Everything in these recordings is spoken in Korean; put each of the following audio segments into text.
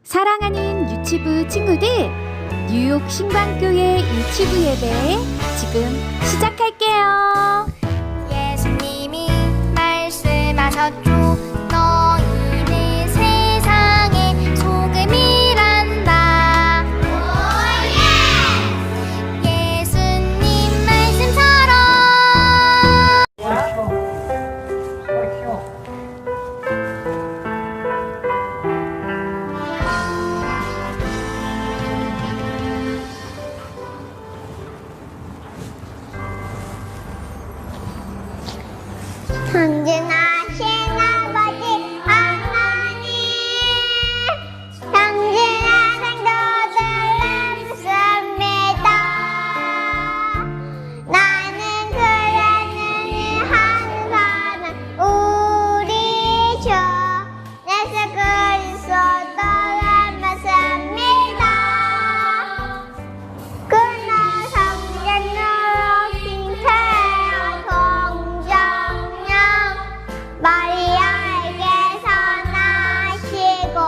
사랑하는 유치부 친구들, 뉴욕 신광교회 유치부 예배 지금 시작할게요. 예수님이 말씀하셨죠. 너희는 세상의 소금이란다. 예수님 말씀처럼. 당진하신 아버지 하나님, 당진한 행동을 믿습니다. 나는 그랬느니 하는 사람 우리 주 예수 그리스도를 믿습니다. 그날 성전으로 빙태어 동정령 마리아에게서 나시고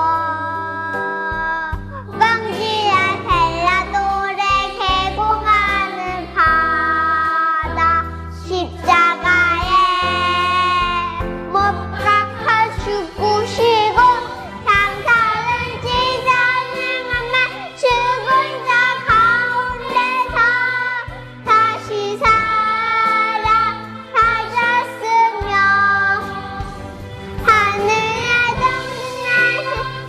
뻥지의 벨라돌에 개공하는 바다 십자가에 못 박혀 죽으시고 장사는 지자는 맘에 죽은 자 가운데서 다시 살아 찾았으며 하늘에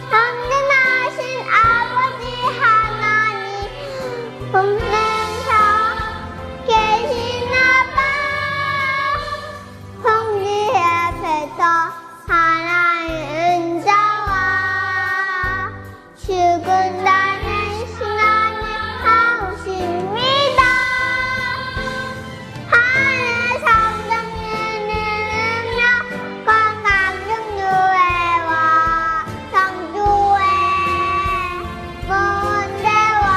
전능하신 아버지 하나님 보면서 계시나봐. 성지 앞에서 하나님 은자와 죽은다는 신앙을 하십니다. 하늘 성전에는 건강중교회와 성주회 문대와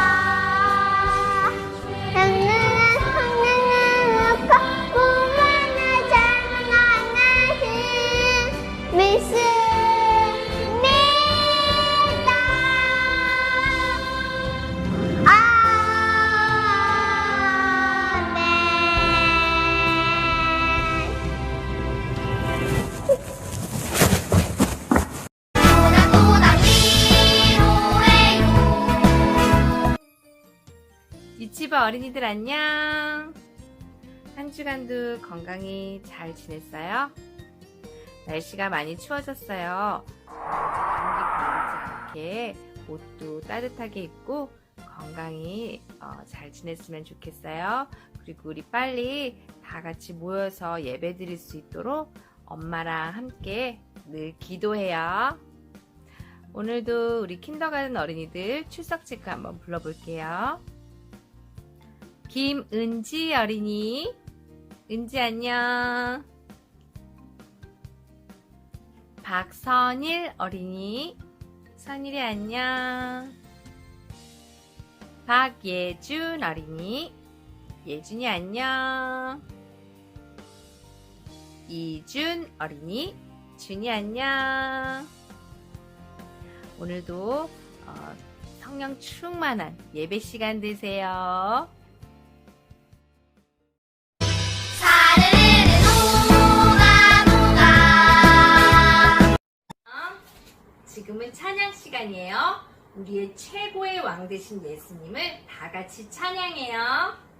행능은 성령을 놓고 부모는 잘못하는 믿습니다. 유치부 어린이들 안녕. 한 주간도 건강히 잘 지냈어요? 날씨가 많이 추워졌어요. 감기 걸리지 않게 옷도 따뜻하게 입고 건강히 잘 지냈으면 좋겠어요. 그리고 우리 빨리 다 같이 모여서 예배 드릴 수 있도록 엄마랑 함께 늘 기도해요. 오늘도 우리 킨더가든 어린이들 출석 체크 한번 불러볼게요. 김은지 어린이, 은지 안녕. 박선일 어린이, 선일이 안녕. 박예준 어린이, 예준이 안녕. 이준 어린이, 준이 안녕. 오늘도 성령 충만한 예배 시간 되세요. 지금은 찬양 시간이에요. 우리의 최고의 왕 되신 예수님을 다 같이 찬양해요.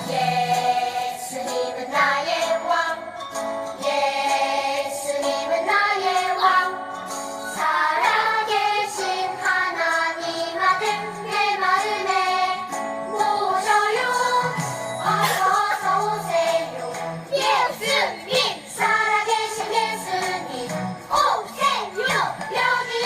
예수님은 나의 왕, 예수님은 나의 왕, 살아계신 하나님 아들 내 마음에 모셔요. 어서 오세요. 예수님, 살아계신 예수님 오세요. 여기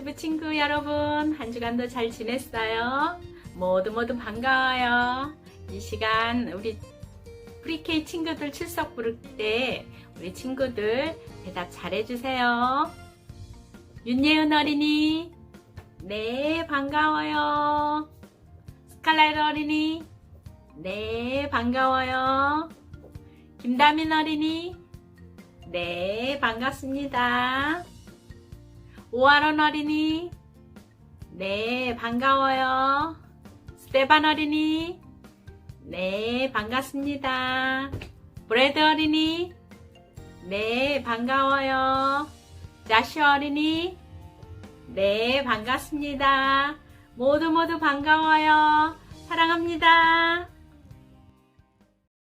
유치부 친구 여러분, 한 주간도 잘 지냈어요? 모두 반가워요. 이 시간 우리 프리케이 친구들 출석 부를 때 우리 친구들 대답 잘해주세요. 윤예은 어린이, 네, 반가워요. 스칼렛 어린이, 네, 반가워요. 김다민 어린이, 네, 반갑습니다. 오하론 어린이, 네, 반가워요. 스테반 어린이, 네, 반갑습니다. 브래드 어린이, 네, 반가워요. 자슈아 어린이, 네, 반갑습니다. 모두 반가워요. 사랑합니다.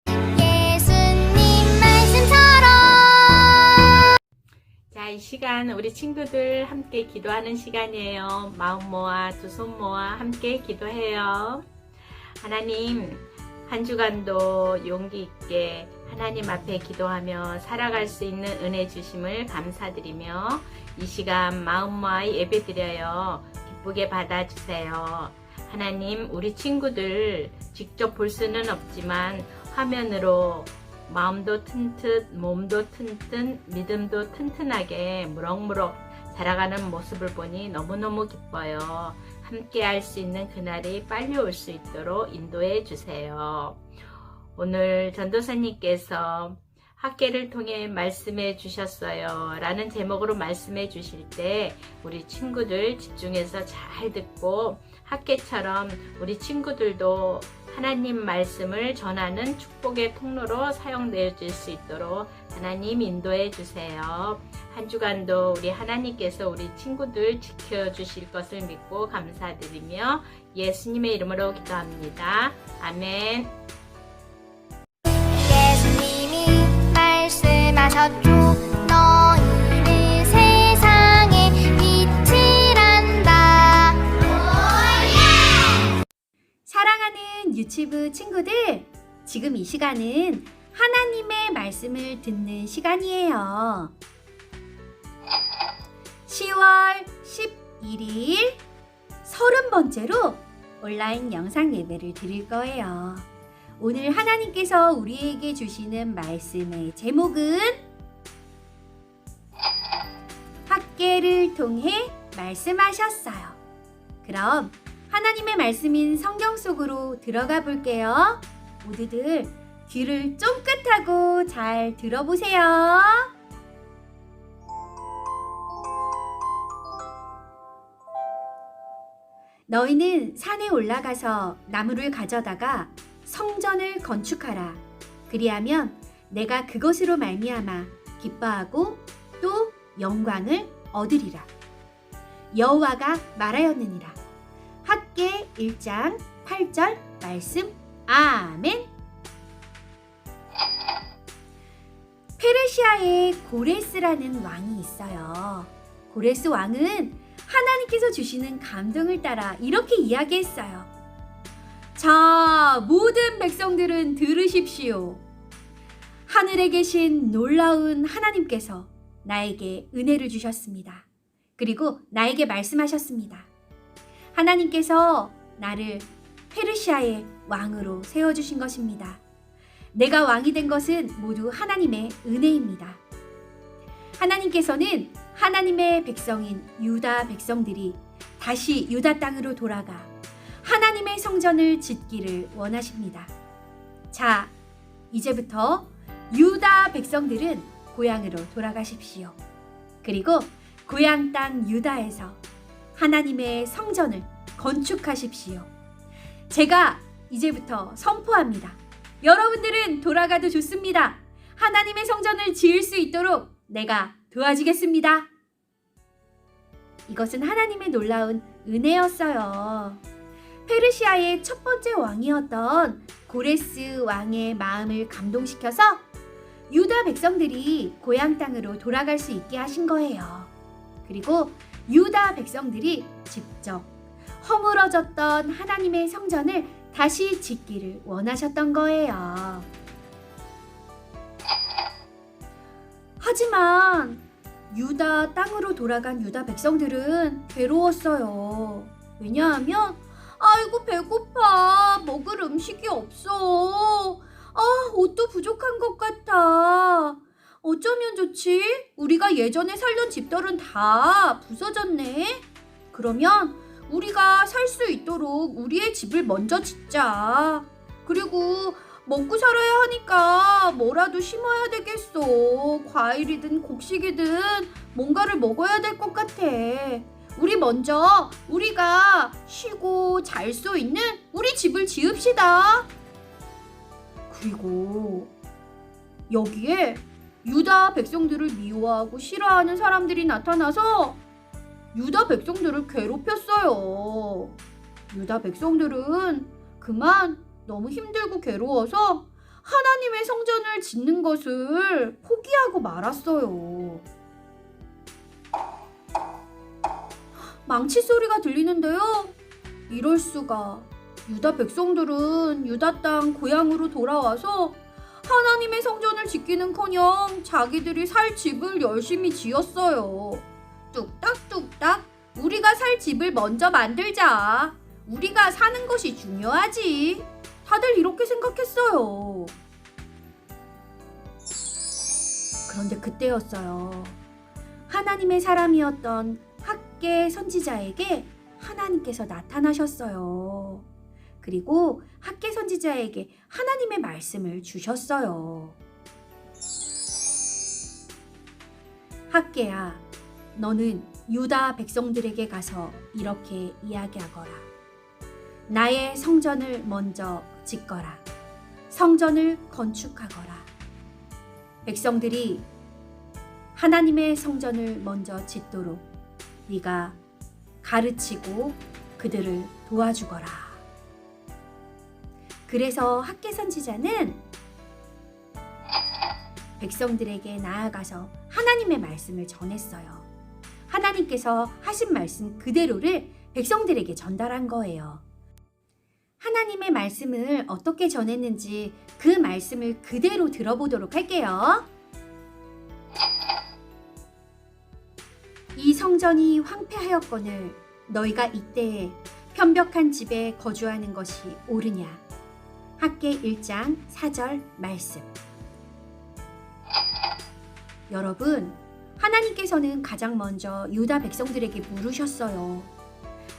예수님 말씀처럼 자, 이 시간 우리 친구들 함께 기도하는 시간이에요. 마음 모아 두 손 모아 함께 기도해요. 하나님, 한 주간도 용기 있게 하나님 앞에 기도하며 살아갈 수 있는 은혜 주심을 감사드리며 이 시간 마음 모아 예배드려요. 기쁘게 받아주세요. 하나님, 우리 친구들 직접 볼 수는 없지만 화면으로 마음도 튼튼, 몸도 튼튼, 믿음도 튼튼하게 무럭무럭 자라가는 모습을 보니 너무너무 기뻐요. 함께 할 수 있는 그날이 빨리 올 수 있도록 인도해 주세요. 오늘 전도사님께서 학계를 통해 말씀해 주셨어요 라는 제목으로 말씀해 주실 때 우리 친구들 집중해서 잘 듣고 학계처럼 우리 친구들도 하나님 말씀을 전하는 축복의 통로로 사용되어질 수 있도록 하나님 인도해 주세요. 한 주간도 우리 하나님께서 우리 친구들 지켜주실 것을 믿고 감사드리며 예수님의 이름으로 기도합니다. 아멘. 예수님이 말씀하셨죠. 너희는 세상의 빛이란다. 사랑하는 유치부 친구들, 지금 이 시간은 하나님의 말씀을 듣는 시간이에요. 10월 11일 30번째로 온라인 영상 예배를 드릴 거예요. 오늘 하나님께서 우리에게 주시는 말씀의 제목은 학계를 통해 말씀하셨어요. 그럼 하나님의 말씀인 성경 속으로 들어가 볼게요. 모두들 귀를 쫑긋하고 잘 들어보세요. 너희는 산에 올라가서 나무를 가져다가 성전을 건축하라. 그리하면 내가 그것으로 말미암아 기뻐하고 또 영광을 얻으리라. 여호와가 말하였느니라. 학계 1장 8절 말씀. 아멘. 페르시아에 고레스라는 왕이 있어요. 고레스 왕은 하나님께서 주시는 감동을 따라 이렇게 이야기했어요. 자, 모든 백성들은 들으십시오. 하늘에 계신 놀라운 하나님께서 나에게 은혜를 주셨습니다. 그리고 나에게 말씀하셨습니다. 하나님께서 나를 페르시아의 왕으로 세워주신 것입니다. 내가 왕이 된 것은 모두 하나님의 은혜입니다. 하나님께서는 하나님의 백성인 유다 백성들이 다시 유다 땅으로 돌아가 하나님의 성전을 짓기를 원하십니다. 자, 이제부터 유다 백성들은 고향으로 돌아가십시오. 그리고 고향 땅 유다에서 하나님의 성전을 건축하십시오. 제가 이제부터 선포합니다. 여러분들은 돌아가도 좋습니다. 하나님의 성전을 지을 수 있도록 내가 도와주겠습니다. 이것은 하나님의 놀라운 은혜였어요. 페르시아의 첫 번째 왕이었던 고레스 왕의 마음을 감동시켜서 유다 백성들이 고향 땅으로 돌아갈 수 있게 하신 거예요. 그리고 유다 백성들이 직접 허물어졌던 하나님의 성전을 다시 짓기를 원하셨던 거예요. 하지만 유다 땅으로 돌아간 유다 백성들은 괴로웠어요. 왜냐하면 아이고 배고파. 먹을 음식이 없어. 옷도 부족한 것 같아. 어쩌면 좋지? 우리가 예전에 살던 집들은 다 부서졌네. 그러면 우리가 살 수 있도록 우리의 집을 먼저 짓자. 그리고 먹고 살아야 하니까 뭐라도 심어야 되겠어. 과일이든 곡식이든 뭔가를 먹어야 될 것 같아. 우리 먼저 우리가 쉬고 잘 수 있는 우리 집을 지읍시다. 그리고 여기에 유다 백성들을 미워하고 싫어하는 사람들이 나타나서 유다 백성들을 괴롭혔어요. 유다 백성들은 그만 너무 힘들고 괴로워서 하나님의 성전을 짓는 것을 포기하고 말았어요. 망치 소리가 들리는데요. 이럴 수가. 유다 백성들은 유다 땅 고향으로 돌아와서 하나님의 성전을 짓기는커녕 자기들이 살 집을 열심히 지었어요. 뚝딱뚝딱 우리가 살 집을 먼저 만들자. 우리가 사는 것이 중요하지. 다들 이렇게 생각했어요. 그런데 그때였어요. 하나님의 사람이었던 학개 선지자에게 하나님께서 나타나셨어요. 그리고 학개 선지자에게 하나님의 말씀을 주셨어요. 학개야, 너는 유다 백성들에게 가서 이렇게 이야기하거라. 나의 성전을 먼저 짓거라. 성전을 건축하거라. 백성들이 하나님의 성전을 먼저 짓도록 네가 가르치고 그들을 도와주거라. 그래서 학개 선지자는 백성들에게 나아가서 하나님의 말씀을 전했어요. 하나님께서 하신 말씀 그대로를 백성들에게 전달한 거예요. 하나님의 말씀을 어떻게 전했는지 그 말씀을 그대로 들어보도록 할게요. 이 성전이 황폐하였거늘 너희가 이때에 편벽한 집에 거주하는 것이 옳으냐. 학개 1장 4절 말씀. 여러분, 하나님께서는 가장 먼저 유다 백성들에게 물으셨어요.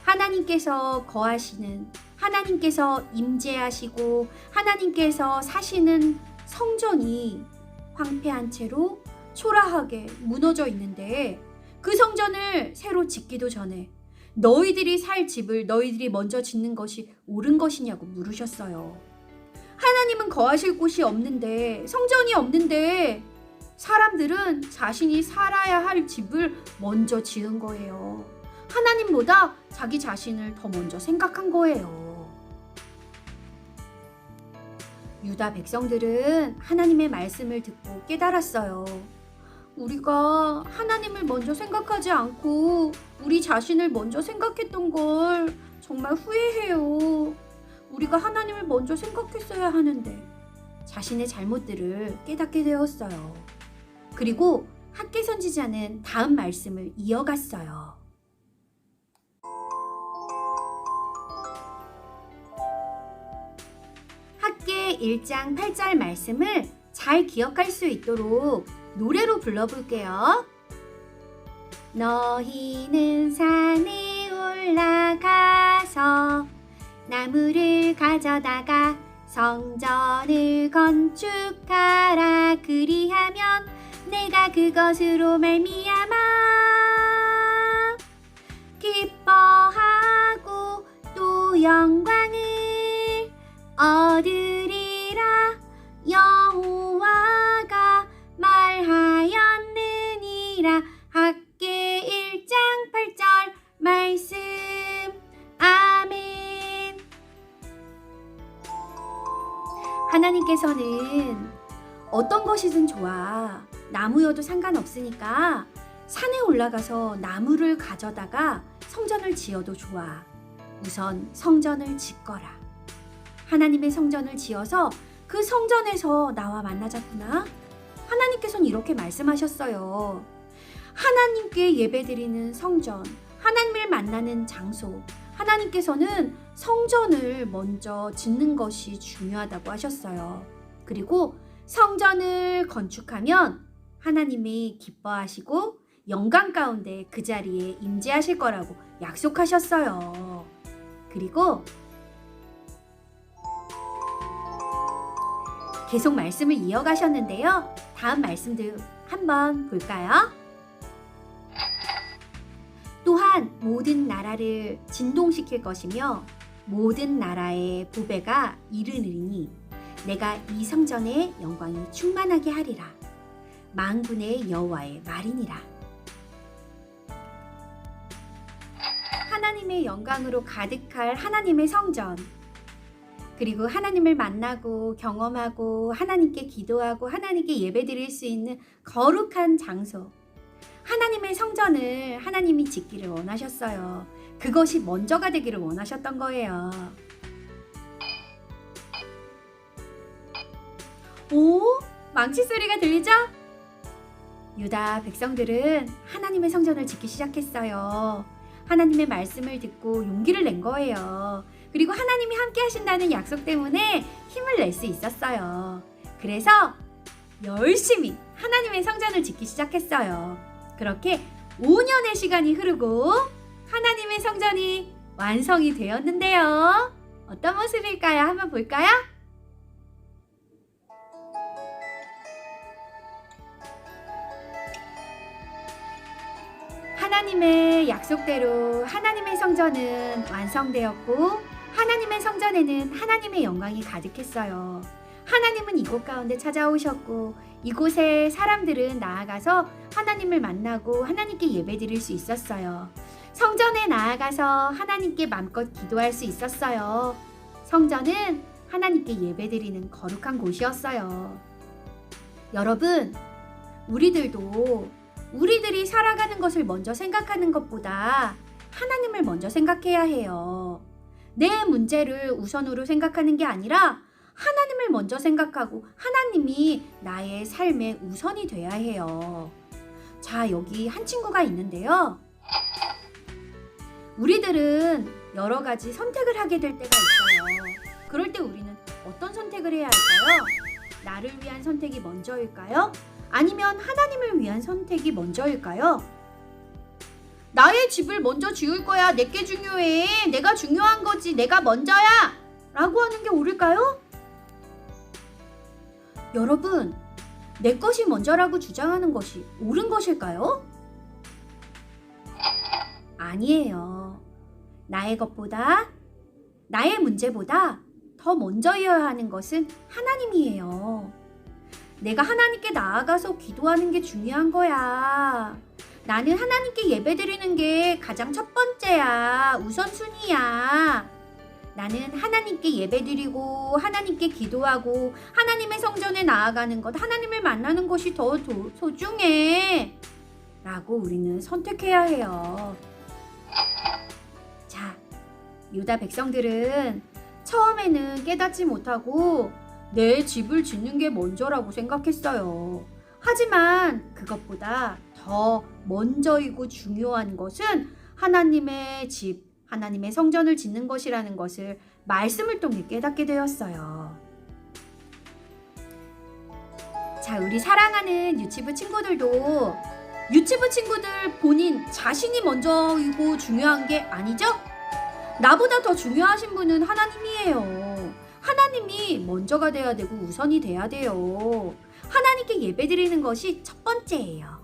하나님께서 거하시는, 하나님께서 임재하시고 하나님께서 사시는 성전이 황폐한 채로 초라하게 무너져 있는데 그 성전을 새로 짓기도 전에 너희들이 살 집을 너희들이 먼저 짓는 것이 옳은 것이냐고 물으셨어요. 하나님은 거하실 곳이 없는데, 성전이 없는데 사람들은 자신이 살아야 할 집을 먼저 지은 거예요. 하나님보다 자기 자신을 더 먼저 생각한 거예요. 유다 백성들은 하나님의 말씀을 듣고 깨달았어요. 우리가 하나님을 먼저 생각하지 않고 우리 자신을 먼저 생각했던 걸 정말 후회해요. 우리가 하나님을 먼저 생각했어야 하는데 자신의 잘못들을 깨닫게 되었어요. 그리고 학개 선지자는 다음 말씀을 이어갔어요. 학개 1장 8절 말씀을 잘 기억할 수 있도록 노래로 불러볼게요. 너희는 산에 올라가서 나무를 가져다가 성전을 건축하라. 그리하면 내가 그것으로 말미암아 기뻐하고 또 영광을 얻으리라. 여호와가 말하였느니라. 학개 1장 8절 말씀. 아멘. 하나님께서는 어떤 것이든 좋아. 나무여도 상관없으니까 산에 올라가서 나무를 가져다가 성전을 지어도 좋아. 우선 성전을 짓거라. 하나님의 성전을 지어서 그 성전에서 나와 만나자꾸나. 하나님께서는 이렇게 말씀하셨어요. 하나님께 예배드리는 성전, 하나님을 만나는 장소, 하나님께서는 성전을 먼저 짓는 것이 중요하다고 하셨어요. 그리고 성전을 건축하면 하나님이 기뻐하시고 영광 가운데 그 자리에 임재하실 거라고 약속하셨어요. 그리고 계속 말씀을 이어가셨는데요. 다음 말씀도 한번 볼까요? 또한 모든 나라를 진동시킬 것이며 모든 나라의 보배가 이르느니 내가 이 성전의 영광이 충만하게 하리라. 만군의 여호와의 말이니라. 하나님의 영광으로 가득할 하나님의 성전, 그리고 하나님을 만나고 경험하고 하나님께 기도하고 하나님께 예배드릴 수 있는 거룩한 장소, 하나님의 성전을 하나님이 짓기를 원하셨어요. 그것이 먼저가 되기를 원하셨던 거예요. 오, 망치 소리가 들리죠? 유다 백성들은 하나님의 성전을 짓기 시작했어요. 하나님의 말씀을 듣고 용기를 낸 거예요. 그리고 하나님이 함께 하신다는 약속 때문에 힘을 낼 수 있었어요. 그래서 열심히 하나님의 성전을 짓기 시작했어요. 그렇게 5년의 시간이 흐르고 하나님의 성전이 완성이 되었는데요. 어떤 모습일까요? 한번 볼까요? 하나님의 약속대로 하나님의 성전은 완성되었고 하나님의 성전에는 하나님의 영광이 가득했어요. 하나님은 이곳 가운데 찾아오셨고 이곳에 사람들은 나아가서 하나님을 만나고 하나님께 예배드릴 수 있었어요. 성전에 나아가서 하나님께 맘껏 기도할 수 있었어요. 성전은 하나님께 예배드리는 거룩한 곳이었어요. 여러분, 우리들이 살아가는 것을 먼저 생각하는 것보다 하나님을 먼저 생각해야 해요. 내 문제를 우선으로 생각하는 게 아니라 하나님을 먼저 생각하고 하나님이 나의 삶의 우선이 돼야 해요. 자, 여기 한 친구가 있는데요. 우리들은 여러 가지 선택을 하게 될 때가 있어요. 그럴 때 우리는 어떤 선택을 해야 할까요? 나를 위한 선택이 먼저일까요? 아니면 하나님을 위한 선택이 먼저일까요? 나의 집을 먼저 지을 거야. 내게 중요해. 내가 중요한 거지. 내가 먼저야. 라고 하는 게 옳을까요? 여러분, 내 것이 먼저라고 주장하는 것이 옳은 것일까요? 아니에요. 나의 것보다, 나의 문제보다 더 먼저여야 하는 것은 하나님이에요. 내가 하나님께 나아가서 기도하는 게 중요한 거야. 나는 하나님께 예배드리는 게 가장 첫 번째야. 우선순위야. 나는 하나님께 예배드리고 하나님께 기도하고 하나님의 성전에 나아가는 것, 하나님을 만나는 것이 더 소중해. 라고 우리는 선택해야 해요. 자, 유다 백성들은 처음에는 깨닫지 못하고 내 집을 짓는 게 먼저라고 생각했어요. 하지만 그것보다 더 먼저이고 중요한 것은 하나님의 집, 하나님의 성전을 짓는 것이라는 것을 말씀을 통해 깨닫게 되었어요. 자, 우리 사랑하는 유치부 친구들도 유치부 친구들 본인 자신이 먼저이고 중요한 게 아니죠? 나보다 더 중요하신 분은 하나님이에요. 하나님이 먼저가 돼야 되고 우선이 돼야 돼요. 하나님께 예배드리는 것이 첫 번째예요.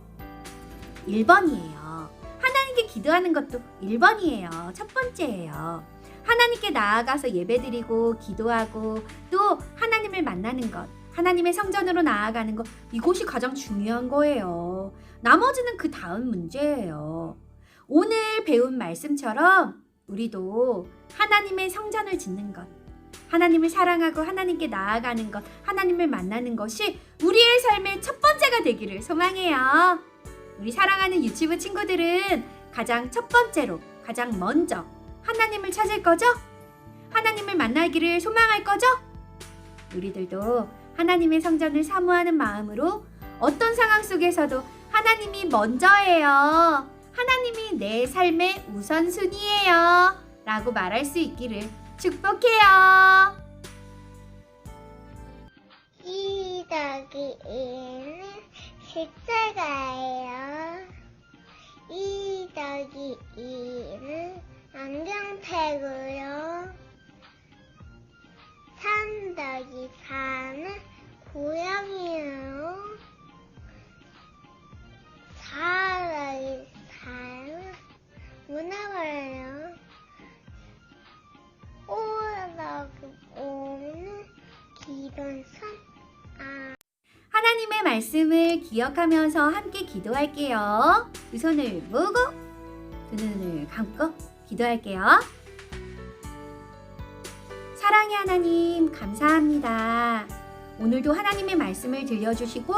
1번이에요. 하나님께 기도하는 것도 1번이에요. 첫 번째예요. 하나님께 나아가서 예배드리고 기도하고 또 하나님을 만나는 것, 하나님의 성전으로 나아가는 것, 이것이 가장 중요한 거예요. 나머지는 그 다음 문제예요. 오늘 배운 말씀처럼 우리도 하나님의 성전을 짓는 것, 하나님을 사랑하고 하나님께 나아가는 것, 하나님을 만나는 것이 우리의 삶의 첫 번째가 되기를 소망해요. 우리 사랑하는 유치부 친구들은 가장 첫 번째로, 가장 먼저 하나님을 찾을 거죠? 하나님을 만나기를 소망할 거죠? 우리들도 하나님의 성전을 사모하는 마음으로 어떤 상황 속에서도 하나님이 먼저예요. 하나님이 내 삶의 우선순위예요. 라고 말할 수 있기를 축복해요. 2 더하기 1은 십자가예요. 2 더하기 2는 안경테고요. 3 더하기 4는 고양이에요. 4 더하기 4는 문어예요. 5 더하기 5는 기본선. 하나님의 말씀을 기억하면서 함께 기도할게요. 두 손을 모으고 두 눈을 감고 기도할게요. 사랑의 하나님, 감사합니다. 오늘도 하나님의 말씀을 들려주시고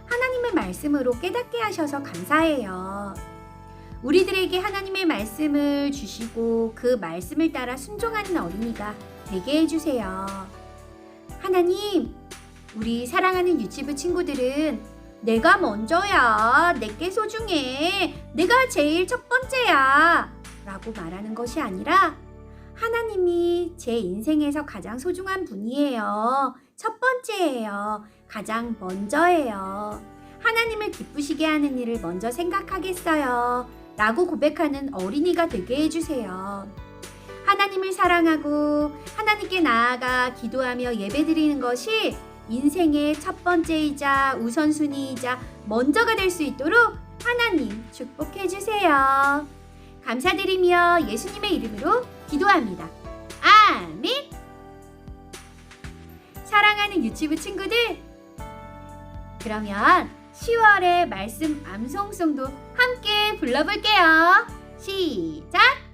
하나님의 말씀으로 깨닫게 하셔서 감사해요. 우리들에게 하나님의 말씀을 주시고 그 말씀을 따라 순종하는 어린이가 되게 해주세요. 하나님, 우리 사랑하는 유치부 친구들은 내가 먼저야, 내게 소중해, 내가 제일 첫 번째야 라고 말하는 것이 아니라 하나님이 제 인생에서 가장 소중한 분이에요. 첫 번째예요. 가장 먼저예요. 하나님을 기쁘시게 하는 일을 먼저 생각하겠어요 라고 고백하는 어린이가 되게 해주세요. 하나님을 사랑하고 하나님께 나아가 기도하며 예배드리는 것이 인생의 첫 번째이자 우선순위이자 먼저가 될 수 있도록 하나님 축복해 주세요. 감사드리며 예수님의 이름으로 기도합니다. 아멘. 사랑하는 유치부 친구들, 그러면 10월의 말씀 암송송도 함께 불러볼게요. 시작!